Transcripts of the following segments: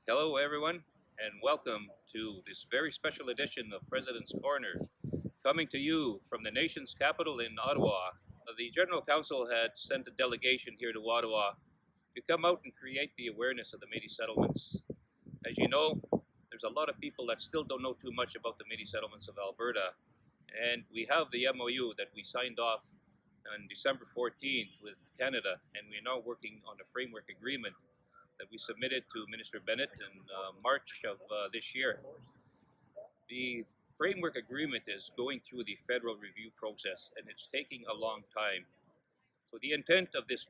Hello, everyone, and welcome to this very special edition of President's Corner, coming to you from the nation's capital in Ottawa. The General Council had sent a delegation here to Ottawa to come out and create the awareness of the Metis settlements. As you know, there's a lot of people that still don't know too much about the Metis settlements of Alberta, and we have the MOU that we signed off on December 14th with Canada, and we're now working on a framework agreement that we submitted to Minister Bennett in March of this year. The framework agreement is going through the federal review process, and it's taking a long time. So the intent of this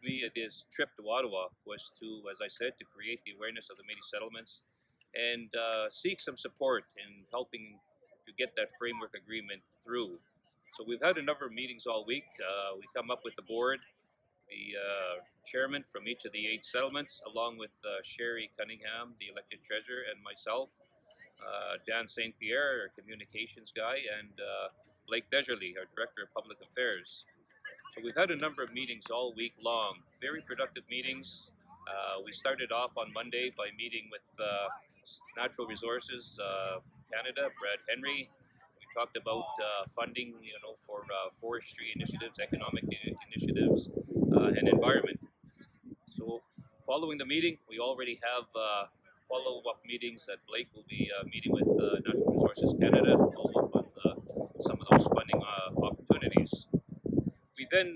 trip to Ottawa was to, as I said, to create the awareness of the Métis settlements and seek some support in helping to get that framework agreement through. So we've had a number of meetings all week. We come up with the board, the chairman from each of the 8 settlements, along with Sherry Cunningham, the elected treasurer, and myself, Dan St. Pierre, our communications guy, and Blake Desjardins, our director of public affairs. So we've had a number of meetings all week long, very productive meetings. We started off on Monday by meeting with Natural Resources Canada, Brad Henry. We talked about funding, for forestry initiatives, economic initiatives, and environment. So following the meeting, we already have follow-up meetings that Blake will be meeting with Natural Resources Canada to follow up on some of those funding opportunities. We then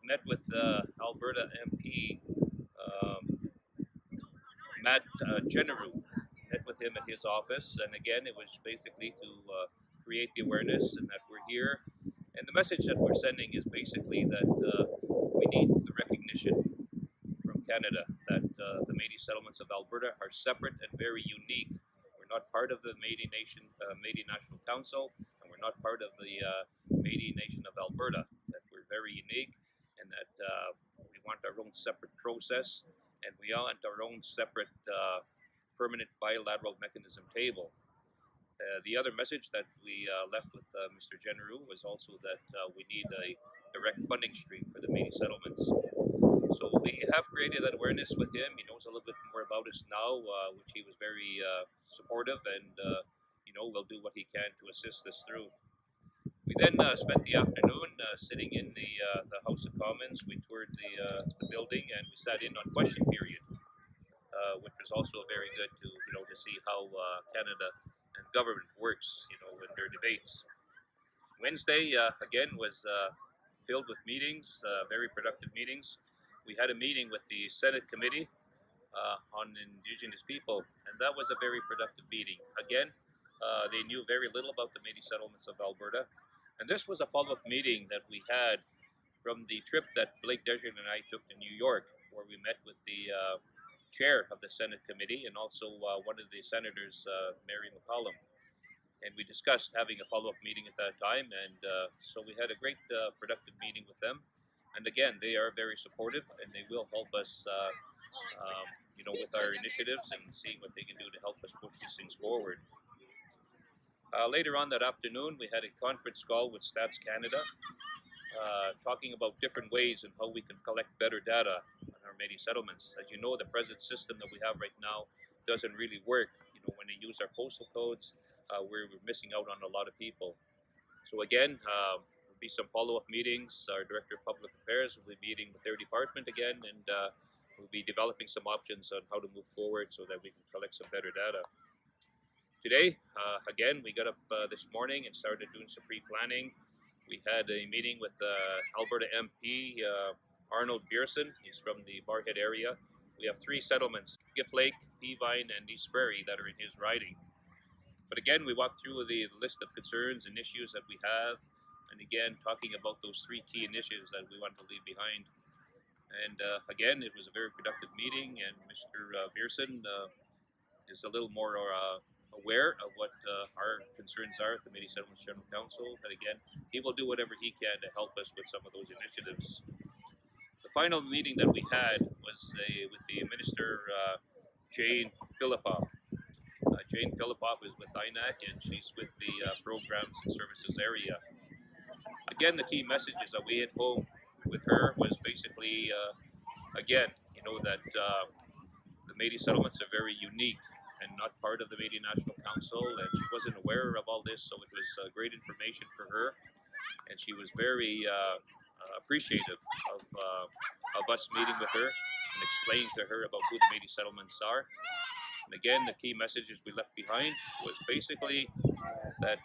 met with Alberta MP Matt Generou, met with him at his office, and again, it was basically to create the awareness and that we're here. And the message that we're sending is basically that we need the recognition from Canada that the Métis settlements of Alberta are separate and very unique. We're not part of the Métis Nation, Métis National Council, and we're not part of the Métis Nation of Alberta. That we're very unique, and that we want our own separate process, and we want our own separate permanent bilateral mechanism table. The other message that we left with Mr. Generou was also that we need a direct funding stream for the Métis settlements. So we have created that awareness with him. He knows a little bit more about us now, which he was very supportive, and will do what he can to assist us through. We then spent the afternoon sitting in the House of Commons. We toured the building, and we sat in on question period, which was also very good to see how Canada and government works, in their debates. Wednesday again was filled with meetings, very productive meetings. We had a meeting with the Senate Committee on Indigenous People, and that was a very productive meeting. Again, they knew very little about the Métis settlements of Alberta, and this was a follow-up meeting that we had from the trip that Blake Desjardins and I took to New York, where we met with the chair of the Senate Committee and also one of the senators, Mary McCollum. And we discussed having a follow-up meeting at that time, and so we had a great productive meeting with them. And again, they are very supportive, and they will help us, with our initiatives and seeing what they can do to help us push these things forward. Later on that afternoon, we had a conference call with Stats Canada, talking about different ways and how we can collect better data on our Métis settlements. As you know, the present system that we have right now doesn't really work. When they use our postal codes, we're missing out on a lot of people. So again, there'll be some follow-up meetings. Our Director of Public Affairs will be meeting with their department again, and we'll be developing some options on how to move forward so that we can collect some better data. Today, again, we got up this morning and started doing some pre-planning. We had a meeting with Alberta MP Arnold Pearson. He's from the Barhead area. We have 3 settlements, Gift Lake, Peavine, and East Prairie, that are in his riding. But again, we walked through the list of concerns and issues that we have, and again, talking about those 3 key initiatives that we want to leave behind. And again, it was a very productive meeting, and Mr. Pearson is a little more aware of what our concerns are at the Métis Settlements General Council. But again, he will do whatever he can to help us with some of those initiatives. The final meeting that we had was with the Minister Jane Philpott. Jane Philpott was with INAC, and she's with the Programs and Services area. Again, the key messages that we had home with her was basically, again, that the Métis settlements are very unique. part of the Metis National Council, and she wasn't aware of all this, so it was great information for her, and she was very appreciative of us meeting with her and explaining to her about who the Metis settlements are. And again, the key messages we left behind was basically that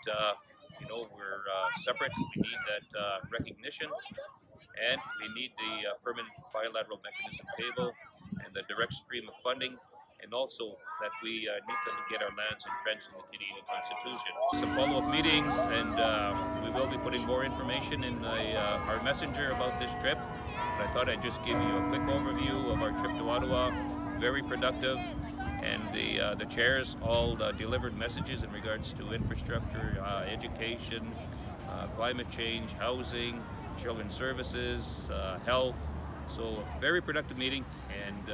we're separate. We need that recognition, and we need the permanent bilateral mechanism table and the direct stream of funding, and also that we need to get our lands entrenched in the Canadian Constitution. Some follow-up meetings, and we will be putting more information in our messenger about this trip. But I thought I'd just give you a quick overview of our trip to Ottawa. Very productive, and the chairs all delivered messages in regards to infrastructure, education, climate change, housing, children's services, health. So very productive meeting, and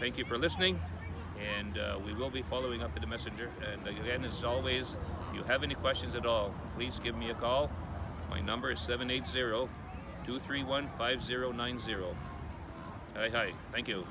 thank you for listening, and we will be following up in the messenger. And again, as always, if you have any questions at all, please give me a call. My number is 780-231-5090. Hi, thank you.